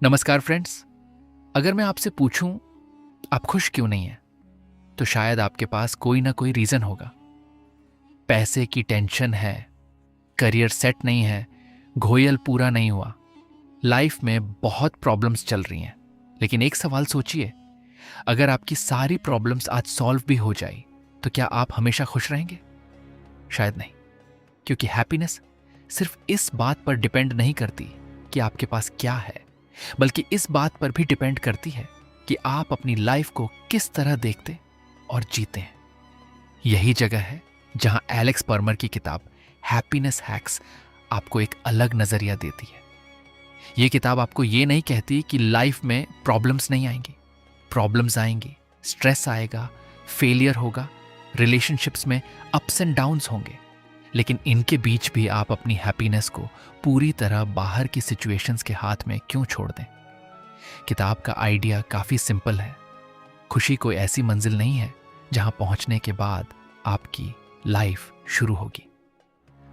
नमस्कार फ्रेंड्स। अगर मैं आपसे पूछूं आप खुश क्यों नहीं हैं, तो शायद आपके पास कोई ना कोई रीजन होगा। पैसे की टेंशन है, करियर सेट नहीं है, गोयल पूरा नहीं हुआ, लाइफ में बहुत प्रॉब्लम्स चल रही हैं। लेकिन एक सवाल सोचिए, अगर आपकी सारी प्रॉब्लम्स आज सॉल्व भी हो जाए तो क्या आप हमेशा खुश रहेंगे? शायद नहीं, क्योंकि हैप्पीनेस सिर्फ इस बात पर डिपेंड नहीं करती कि आपके पास क्या है, बल्कि इस बात पर भी डिपेंड करती है कि आप अपनी लाइफ को किस तरह देखते और जीते हैं। यही जगह है जहां एलेक्स पर्मर की किताब हैप्पीनेस हैक्स आपको एक अलग नजरिया देती है। यह किताब आपको यह नहीं कहती कि लाइफ में प्रॉब्लम्स नहीं आएंगी। प्रॉब्लम्स आएंगी, स्ट्रेस आएगा, फेलियर होगा, रिलेशनशिप्स में अप्स एंड डाउन्स होंगे, लेकिन इनके बीच भी आप अपनी हैप्पीनेस को पूरी तरह बाहर की सिचुएशंस के हाथ में क्यों छोड़ दें? किताब का आइडिया काफी सिंपल है। खुशी कोई ऐसी मंजिल नहीं है जहां पहुंचने के बाद आपकी लाइफ शुरू होगी।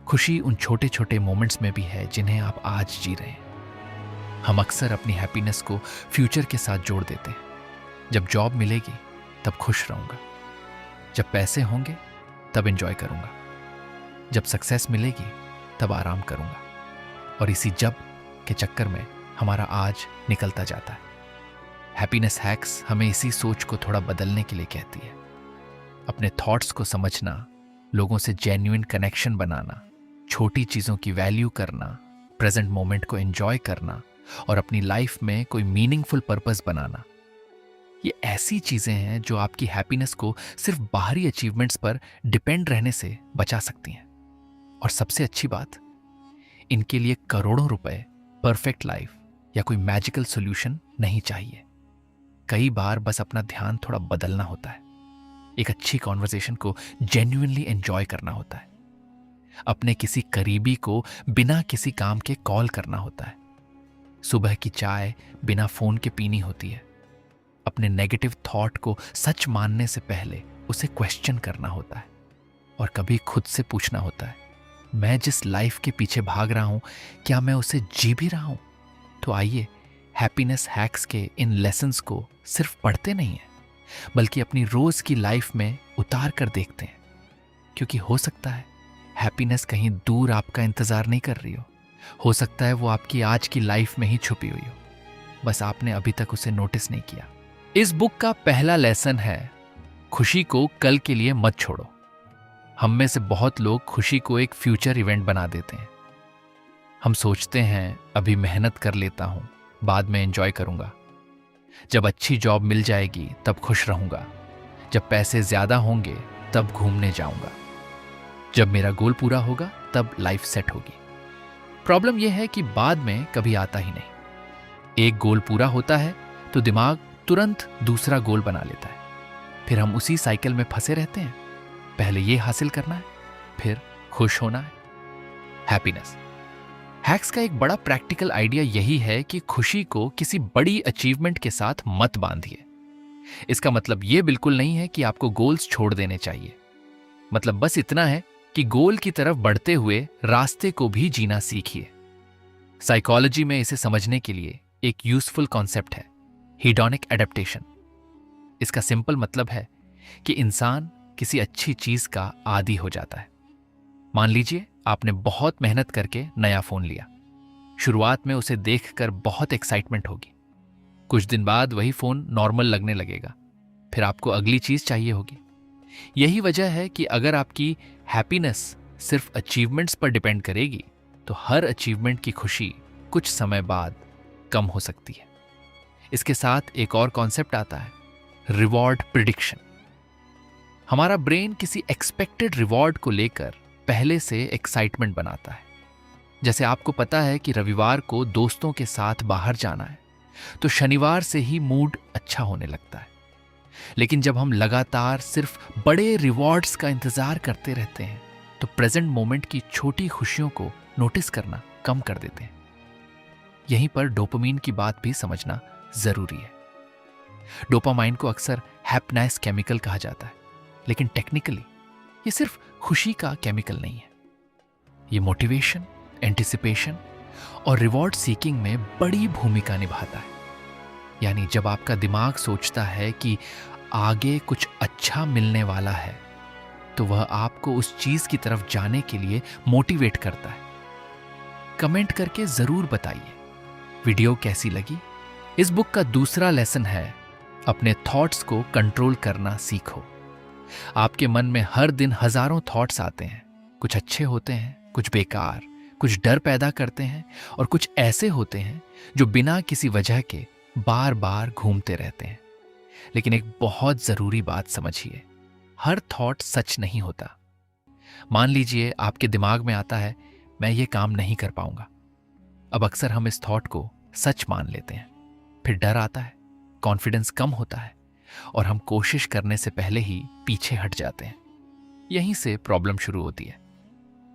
खुशी उन छोटे छोटे मोमेंट्स में भी है जिन्हें आप आज जी रहे हैं। हम अक्सर अपनी हैप्पीनेस को फ्यूचर के साथ जोड़ देते हैं। जब जॉब मिलेगी तब खुश रहूंगा, जब पैसे होंगे तब एंजॉय करूंगा, जब सक्सेस मिलेगी तब आराम करूंगा। और इसी जब के चक्कर में हमारा आज निकलता जाता है। हैप्पीनेस हैक्स हमें इसी सोच को थोड़ा बदलने के लिए कहती है। अपने थॉट्स को समझना, लोगों से जेन्युइन कनेक्शन बनाना, छोटी चीजों की वैल्यू करना, प्रेजेंट मोमेंट को एंजॉय करना और अपनी लाइफ में कोई मीनिंगफुल पर्पस बनाना, ये ऐसी चीजें हैं जो आपकी हैप्पीनेस को सिर्फ बाहरी अचीवमेंट्स पर डिपेंड रहने से बचा सकती हैं। और सबसे अच्छी बात, इनके लिए करोड़ों रुपए, परफेक्ट लाइफ या कोई मैजिकल सॉल्यूशन नहीं चाहिए। कई बार बस अपना ध्यान थोड़ा बदलना होता है, एक अच्छी कॉन्वर्सेशन को जेन्युइनली एंजॉय करना होता है, अपने किसी करीबी को बिना किसी काम के कॉल करना होता है, सुबह की चाय बिना फोन के पीनी होती है, अपने नेगेटिव थॉट को सच मानने से पहले उसे क्वेश्चन करना होता है, और कभी खुद से पूछना होता है, मैं जिस लाइफ के पीछे भाग रहा हूं क्या मैं उसे जी भी रहा हूं? तो आइए हैप्पीनेस हैक्स के इन लेसन्स को सिर्फ पढ़ते नहीं हैं, बल्कि अपनी रोज की लाइफ में उतार कर देखते हैं। क्योंकि हो सकता है हैप्पीनेस कहीं दूर आपका इंतजार नहीं कर रही हो सकता है वो आपकी आज की लाइफ में ही छुपी हुई हो, बस आपने अभी तक उसे नोटिस नहीं किया। इस बुक का पहला लेसन है, खुशी को कल के लिए मत छोड़ो। हम में से बहुत लोग खुशी को एक फ्यूचर इवेंट बना देते हैं। हम सोचते हैं अभी मेहनत कर लेता हूं, बाद में एंजॉय करूंगा, जब अच्छी जॉब मिल जाएगी तब खुश रहूंगा, जब पैसे ज्यादा होंगे तब घूमने जाऊंगा, जब मेरा गोल पूरा होगा तब लाइफ सेट होगी। प्रॉब्लम यह है कि बाद में कभी आता ही नहीं। एक गोल पूरा होता है तो दिमाग तुरंत दूसरा गोल बना लेता है, फिर हम उसी साइकिल में फंसे रहते हैं। पहले ये हासिल करना है, फिर खुश होना है। हैप्पीनेस हैक्स का एक बड़ा प्रैक्टिकल आइडिया यही है कि खुशी को किसी बड़ी अचीवमेंट के साथ मत बांधिए। इसका मतलब यह बिल्कुल नहीं है कि आपको गोल्स छोड़ देने चाहिए। मतलब बस इतना है कि गोल की तरफ बढ़ते हुए रास्ते को भी जीना सीखिए। साइकोलॉजी में इसे समझने के लिए एक यूजफुल कॉन्सेप्ट है, हीडोनिक एडेप्टेशन। इसका सिंपल मतलब है कि इंसान किसी अच्छी चीज का आदी हो जाता है। मान लीजिए आपने बहुत मेहनत करके नया फोन लिया। शुरुआत में उसे देखकर बहुत एक्साइटमेंट होगी। कुछ दिन बाद वही फोन नॉर्मल लगने लगेगा, फिर आपको अगली चीज चाहिए होगी। यही वजह है कि अगर आपकी हैप्पीनेस सिर्फ अचीवमेंट्स पर डिपेंड करेगी तो हर अचीवमेंट की खुशी कुछ समय बाद कम हो सकती है। इसके साथ एक और कॉन्सेप्ट आता है, रिवॉर्ड प्रिडिक्शन। हमारा ब्रेन किसी एक्सपेक्टेड रिवॉर्ड को लेकर पहले से एक्साइटमेंट बनाता है। जैसे आपको पता है कि रविवार को दोस्तों के साथ बाहर जाना है, तो शनिवार से ही मूड अच्छा होने लगता है। लेकिन जब हम लगातार सिर्फ बड़े रिवॉर्ड्स का इंतजार करते रहते हैं तो प्रेजेंट मोमेंट की छोटी खुशियों को नोटिस करना कम कर देते हैं। यहीं पर डोपामाइन की बात भी समझना जरूरी है। डोपामाइन को अक्सर हैप्पीनेस केमिकल कहा जाता है, लेकिन टेक्निकली ये सिर्फ खुशी का केमिकल नहीं है। ये मोटिवेशन, एंटिसिपेशन और रिवॉर्ड सीकिंग में बड़ी भूमिका निभाता है। यानी जब आपका दिमाग सोचता है कि आगे कुछ अच्छा मिलने वाला है, तो वह आपको उस चीज की तरफ जाने के लिए मोटिवेट करता है। कमेंट करके जरूर बताइए वीडियो कैसी लगी। इस बुक का दूसरा लेसन है, अपने थॉट्स को कंट्रोल करना सीखो। आपके मन में हर दिन हजारों थॉट्स आते हैं। कुछ अच्छे होते हैं, कुछ बेकार, कुछ डर पैदा करते हैं, और कुछ ऐसे होते हैं जो बिना किसी वजह के बार बार घूमते रहते हैं। लेकिन एक बहुत जरूरी बात समझिए, हर थॉट सच नहीं होता। मान लीजिए आपके दिमाग में आता है, मैं ये काम नहीं कर पाऊंगा। अब अक्सर हम इस थॉट को सच मान लेते हैं। फिर डर आता है, कॉन्फिडेंस कम होता है, और हम कोशिश करने से पहले ही पीछे हट जाते हैं। यहीं से प्रॉब्लम शुरू होती है।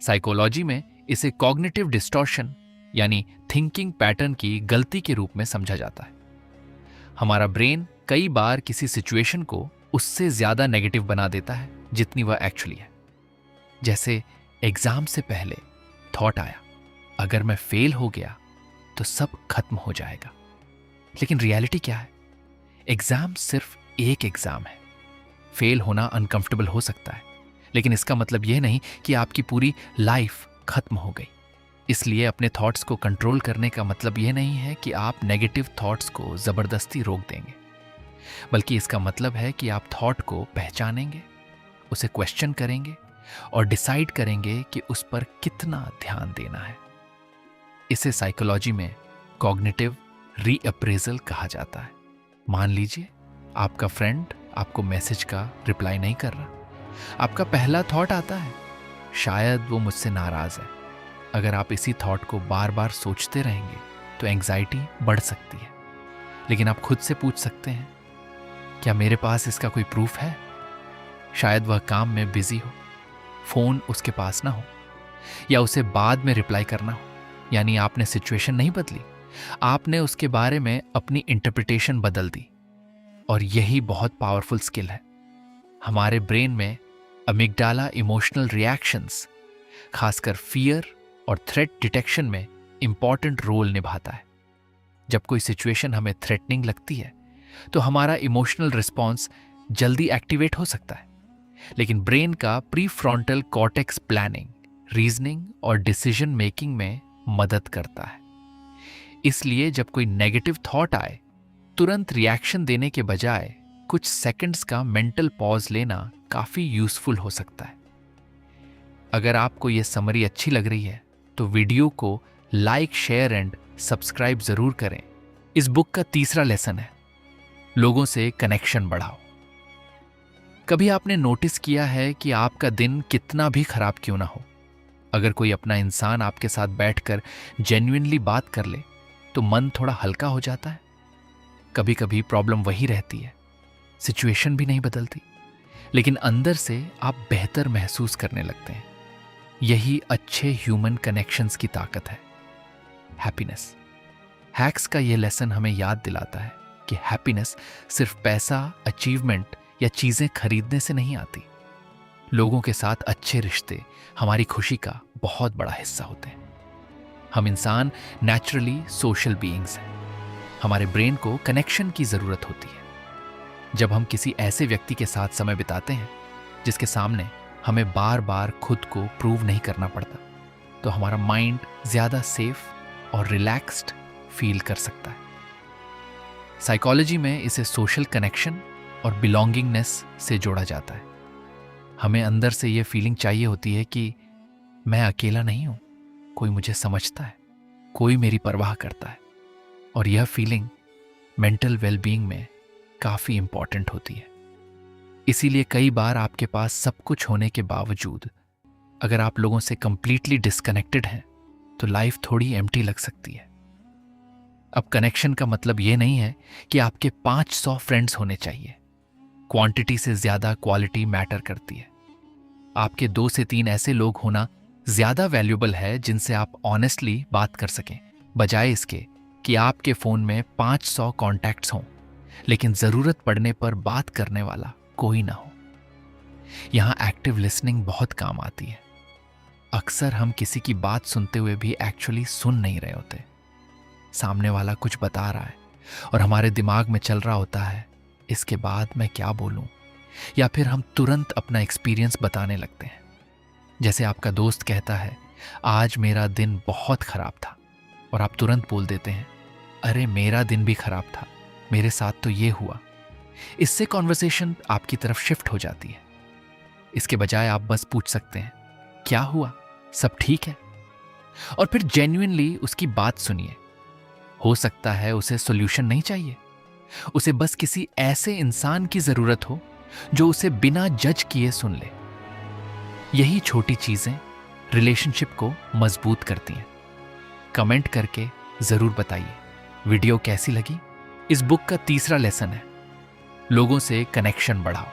साइकोलॉजी में इसे कॉग्निटिव डिस्टॉर्शन यानी थिंकिंग पैटर्न की गलती के रूप में समझा जाता है। हमारा ब्रेन कई बार किसी सिचुएशन को उससे ज्यादा नेगेटिव बना देता है जितनी वह एक्चुअली है। जैसे एग्जाम से पहले थॉट आया, अगर मैं फेल हो गया तो सब खत्म हो जाएगा। लेकिन रियलिटी क्या है? एग्जाम सिर्फ एक एग्जाम है। फेल होना अनकंफर्टेबल हो सकता है, लेकिन इसका मतलब यह नहीं कि आपकी पूरी लाइफ खत्म हो गई। इसलिए अपने थॉट्स को कंट्रोल करने का मतलब यह नहीं है कि आप नेगेटिव थॉट्स को जबरदस्ती रोक देंगे, बल्कि इसका मतलब है कि आप थॉट को पहचानेंगे, उसे क्वेश्चन करेंगे और डिसाइड करेंगे कि उस पर कितना ध्यान देना है। इसे साइकोलॉजी में कॉग्निटिव रीअप्रेजल कहा जाता है। मान लीजिए आपका फ्रेंड आपको मैसेज का रिप्लाई नहीं कर रहा। आपका पहला थॉट आता है, शायद वो मुझसे नाराज है। अगर आप इसी थॉट को बार बार सोचते रहेंगे तो एंग्जाइटी बढ़ सकती है। लेकिन आप खुद से पूछ सकते हैं, क्या मेरे पास इसका कोई प्रूफ है? शायद वह काम में बिजी हो, फोन उसके पास ना हो, या उसे बाद में रिप्लाई करना हो। यानी आपने सिचुएशन नहीं बदली, आपने उसके बारे में अपनी इंटरप्रिटेशन बदल दी। और यही बहुत पावरफुल स्किल है। हमारे ब्रेन में अमिगडाला इमोशनल रिएक्शंस, खासकर फियर और थ्रेट डिटेक्शन में इंपॉर्टेंट रोल निभाता है। जब कोई सिचुएशन हमें थ्रेटनिंग लगती है तो हमारा इमोशनल रिस्पॉन्स जल्दी एक्टिवेट हो सकता है, लेकिन ब्रेन का pre frontal cortex planning, reasoning और डिसीजन मेकिंग में मदद करता है। इसलिए जब कोई नेगेटिव थॉट आए, तुरंत रिएक्शन देने के बजाय कुछ सेकंड्स का मेंटल पॉज लेना काफी यूजफुल हो सकता है। अगर आपको यह समरी अच्छी लग रही है तो वीडियो को लाइक, शेयर एंड सब्सक्राइब जरूर करें। इस बुक का तीसरा लेसन है, लोगों से कनेक्शन बढ़ाओ। कभी आपने नोटिस किया है कि आपका दिन कितना भी खराब क्यों ना हो, अगर कोई अपना इंसान आपके साथ बैठकर जेन्युइनली बात कर ले तो मन थोड़ा हल्का हो जाता है। कभी कभी प्रॉब्लम वही रहती है, सिचुएशन भी नहीं बदलती, लेकिन अंदर से आप बेहतर महसूस करने लगते हैं। यही अच्छे ह्यूमन कनेक्शंस की ताकत है। हैप्पीनेस। हैक्स का यह लेसन हमें याद दिलाता है कि हैप्पीनेस सिर्फ पैसा, अचीवमेंट या चीजें खरीदने से नहीं आती। लोगों के साथ अच्छे रिश्ते हमारी खुशी का बहुत बड़ा हिस्सा होते हैं। हम इंसान नेचुरली सोशल बीइंग्स हैं। हमारे ब्रेन को कनेक्शन की जरूरत होती है। जब हम किसी ऐसे व्यक्ति के साथ समय बिताते हैं जिसके सामने हमें बार बार खुद को प्रूव नहीं करना पड़ता, तो हमारा माइंड ज्यादा सेफ और रिलैक्स्ड फील कर सकता है। साइकोलॉजी में इसे सोशल कनेक्शन और बिलोंगिंगनेस से जोड़ा जाता है। हमें अंदर से यह फीलिंग चाहिए होती है कि मैं अकेला नहीं हूं, कोई मुझे समझता है, कोई मेरी परवाह करता है। और यह फीलिंग मेंटल वेलबीइंग में काफी इंपॉर्टेंट होती है। इसीलिए कई बार आपके पास सब कुछ होने के बावजूद अगर आप लोगों से कंप्लीटली डिस्कनेक्टेड हैं तो लाइफ थोड़ी एम्प्टी लग सकती है। अब कनेक्शन का मतलब यह नहीं है कि आपके 500 फ्रेंड्स होने चाहिए। क्वांटिटी से ज्यादा क्वालिटी मैटर करती है। आपके 2 से 3 ऐसे लोग होना ज्यादा वैल्यूएबल है जिनसे आप ऑनेस्टली बात कर सकें, बजाय इसके कि आपके फोन में 500 कॉन्टैक्ट्स हों लेकिन जरूरत पड़ने पर बात करने वाला कोई ना हो। यहां एक्टिव लिसनिंग बहुत काम आती है। अक्सर हम किसी की बात सुनते हुए भी एक्चुअली सुन नहीं रहे होते। सामने वाला कुछ बता रहा है और हमारे दिमाग में चल रहा होता है, इसके बाद मैं क्या बोलूं, या फिर हम तुरंत अपना एक्सपीरियंस बताने लगते हैं। जैसे आपका दोस्त कहता है, आज मेरा दिन बहुत खराब था, और आप तुरंत बोल देते हैं, अरे मेरा दिन भी खराब था, मेरे साथ तो ये हुआ। इससे कॉन्वर्सेशन आपकी तरफ शिफ्ट हो जाती है। इसके बजाय आप बस पूछ सकते हैं, क्या हुआ, सब ठीक है? और फिर जेन्युइनली उसकी बात सुनिए। हो सकता है उसे सॉल्यूशन नहीं चाहिए, उसे बस किसी ऐसे इंसान की जरूरत हो जो उसे बिना जज किए सुन ले। यही छोटी चीजें रिलेशनशिप को मजबूत करती हैं। कमेंट करके जरूर बताइए वीडियो कैसी लगी। इस बुक का तीसरा लेसन है, लोगों से कनेक्शन बढ़ाओ।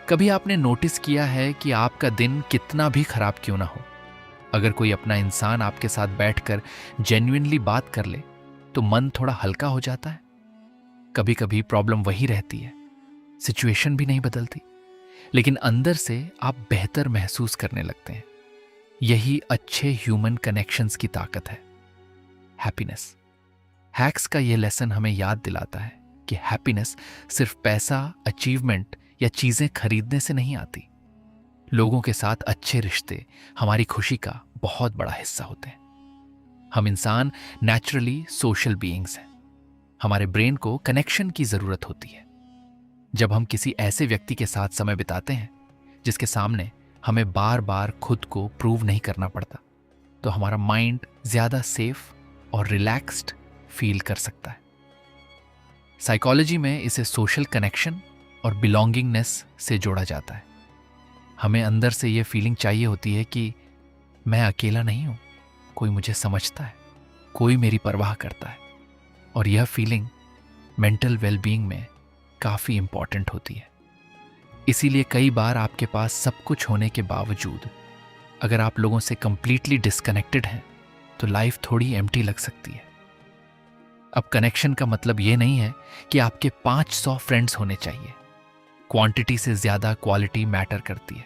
कभी आपने नोटिस किया है कि आपका दिन कितना भी खराब क्यों ना हो, अगर कोई अपना इंसान आपके साथ बैठकर जेन्युइनली बात कर ले तो मन थोड़ा हल्का हो जाता है। कभी कभी प्रॉब्लम वही रहती है, सिचुएशन भी नहीं बदलती, लेकिन अंदर से आप बेहतर महसूस करने लगते हैं। यही अच्छे ह्यूमन कनेक्शंस की ताकत है। हैप्पीनेस। हैक्स का यह लेसन हमें याद दिलाता है कि हैप्पीनेस सिर्फ पैसा, अचीवमेंट या चीजें खरीदने से नहीं आती। लोगों के साथ अच्छे रिश्ते हमारी खुशी का बहुत बड़ा हिस्सा होते हैं। हम इंसान नेचुरली सोशल बीइंग्स हैं। हमारे ब्रेन को कनेक्शन की जरूरत होती है। जब हम किसी ऐसे व्यक्ति के साथ समय बिताते हैं जिसके सामने हमें बार बार खुद को प्रूव नहीं करना पड़ता, तो हमारा माइंड ज्यादा सेफ और रिलैक्स्ड फील कर सकता है। साइकोलॉजी में इसे सोशल कनेक्शन और बिलोंगिंगनेस से जोड़ा जाता है। हमें अंदर से यह फीलिंग चाहिए होती है कि मैं अकेला नहीं हूं, कोई मुझे समझता है, कोई मेरी परवाह करता है। और यह फीलिंग मेंटल वेलबीइंग में काफी इंपॉर्टेंट होती है। इसीलिए कई बार आपके पास सब कुछ होने के बावजूद अगर आप लोगों से कंप्लीटली डिस्कनेक्टेड हैं तो लाइफ थोड़ी एम्प्टी लग सकती है। अब कनेक्शन का मतलब यह नहीं है कि आपके 500 फ्रेंड्स होने चाहिए। क्वांटिटी से ज्यादा क्वालिटी मैटर करती है।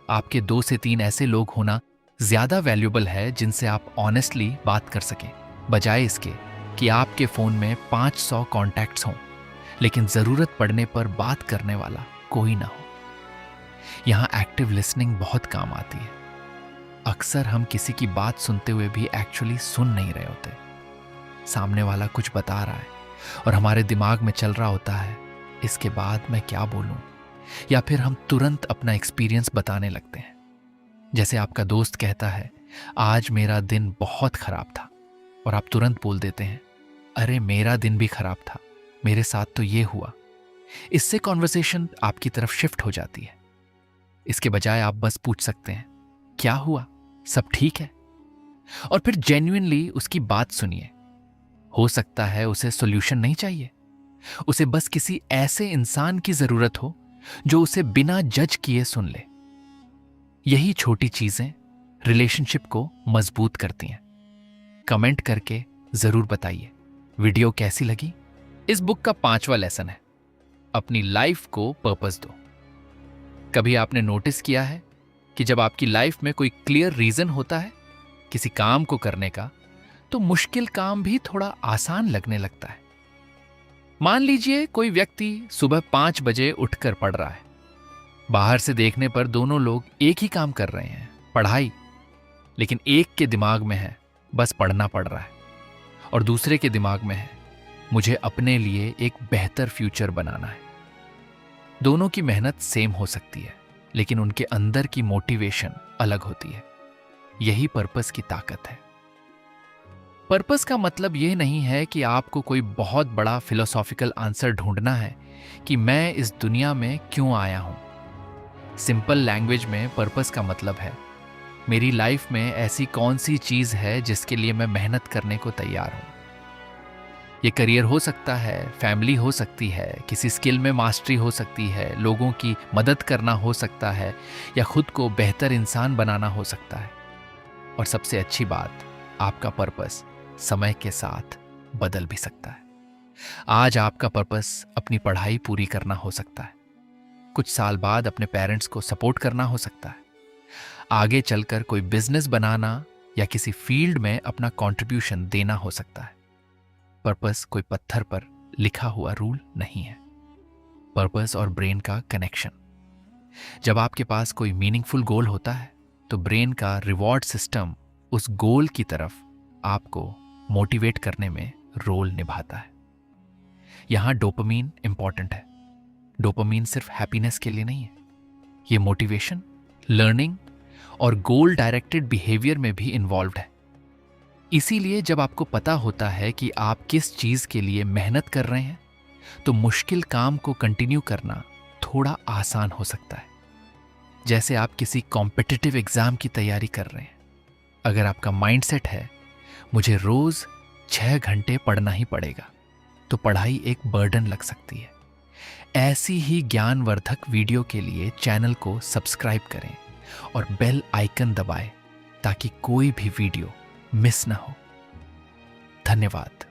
आपके 2 से 3 ऐसे लोग होना ज्यादा वैल्यूएबल है जिनसे आप ऑनेस्टली बात कर सकें, बजाय इसके कि आपके फोन में 500 कॉन्टैक्ट्स हों लेकिन जरूरत पड़ने पर बात करने वाला कोई ना हो। यहां एक्टिव लिसनिंग बहुत काम आती है। अक्सर हम किसी की बात सुनते हुए भी एक्चुअली सुन नहीं रहे होते। सामने वाला कुछ बता रहा है और हमारे दिमाग में चल रहा होता है, इसके बाद मैं क्या बोलूं, या फिर हम तुरंत अपना एक्सपीरियंस बताने लगते हैं। जैसे आपका दोस्त कहता है, आज मेरा दिन बहुत खराब था, और आप तुरंत बोल देते हैं, अरे मेरा दिन भी खराब था, मेरे साथ तो ये हुआ। इससे कॉन्वर्सेशन आपकी तरफ शिफ्ट हो जाती है। इसके बजाय आप बस पूछ सकते हैं, क्या हुआ, सब ठीक है? और फिर जेन्युइनली उसकी बात सुनिए। हो सकता है उसे सॉल्यूशन नहीं चाहिए, उसे बस किसी ऐसे इंसान की जरूरत हो जो उसे बिना जज किए सुन ले। यही छोटी चीजें रिलेशनशिप को मजबूत करती हैं। कमेंट करके जरूर बताइए वीडियो कैसी लगी। इस बुक का 5वां लेसन है, अपनी लाइफ को पर्पस दो। कभी आपने नोटिस किया है कि जब आपकी लाइफ में कोई क्लियर रीजन होता है किसी काम को करने का, तो मुश्किल काम भी थोड़ा आसान लगने लगता है। मान लीजिए कोई व्यक्ति सुबह 5 बजे उठकर पढ़ रहा है। बाहर से देखने पर दोनों लोग एक ही काम कर रहे हैं, पढ़ाई, लेकिन एक के दिमाग में है बस पढ़ना पड़ रहा है, और दूसरे के दिमाग में है मुझे अपने लिए एक बेहतर फ्यूचर बनाना है। दोनों की मेहनत सेम हो सकती है, लेकिन उनके अंदर की मोटिवेशन अलग होती है। यही पर्पस की ताकत है। पर्पस का मतलब यह नहीं है कि आपको कोई बहुत बड़ा फिलोसॉफिकल आंसर ढूंढना है कि मैं इस दुनिया में क्यों आया हूं। सिंपल लैंग्वेज में पर्पस का मतलब है, मेरी लाइफ में ऐसी कौन सी चीज है जिसके लिए मैं मेहनत करने को तैयार हूं। ये करियर हो सकता है, फैमिली हो सकती है, किसी स्किल में मास्टरी हो सकती है, लोगों की मदद करना हो सकता है, या खुद को बेहतर इंसान बनाना हो सकता है। और सबसे अच्छी बात, आपका पर्पस समय के साथ बदल भी सकता है। आज आपका पर्पस अपनी पढ़ाई पूरी करना हो सकता है, कुछ साल बाद अपने पेरेंट्स को सपोर्ट करना हो सकता है, आगे चलकर कोई बिजनेस बनाना या किसी फील्ड में अपना कंट्रीब्यूशन देना हो सकता है। पर्पस कोई पत्थर पर लिखा हुआ रूल नहीं है। पर्पस और ब्रेन का कनेक्शन। जब आपके पास कोई मीनिंगफुल गोल होता है तो ब्रेन का रिवॉर्ड सिस्टम उस गोल की तरफ आपको मोटिवेट करने में रोल निभाता है। यहां डोपामीन इंपॉर्टेंट है। डोपामीन सिर्फ हैप्पीनेस के लिए नहीं है, ये मोटिवेशन, लर्निंग और गोल डायरेक्टेड बिहेवियर में भी इन्वॉल्व्ड है। इसीलिए जब आपको पता होता है कि आप किस चीज के लिए मेहनत कर रहे हैं तो मुश्किल काम को कंटिन्यू करना थोड़ा आसान हो सकता है। जैसे आप किसी कॉम्पिटिटिव एग्जाम की तैयारी कर रहे हैं। अगर आपका माइंडसेट है मुझे रोज 6 घंटे पढ़ना ही पड़ेगा, तो पढ़ाई एक बर्डन लग सकती है। ऐसी ही ज्ञानवर्धक वीडियो के लिए चैनल को सब्सक्राइब करें और बेल आइकन दबाएं ताकि कोई भी वीडियो मिस ना हो। धन्यवाद।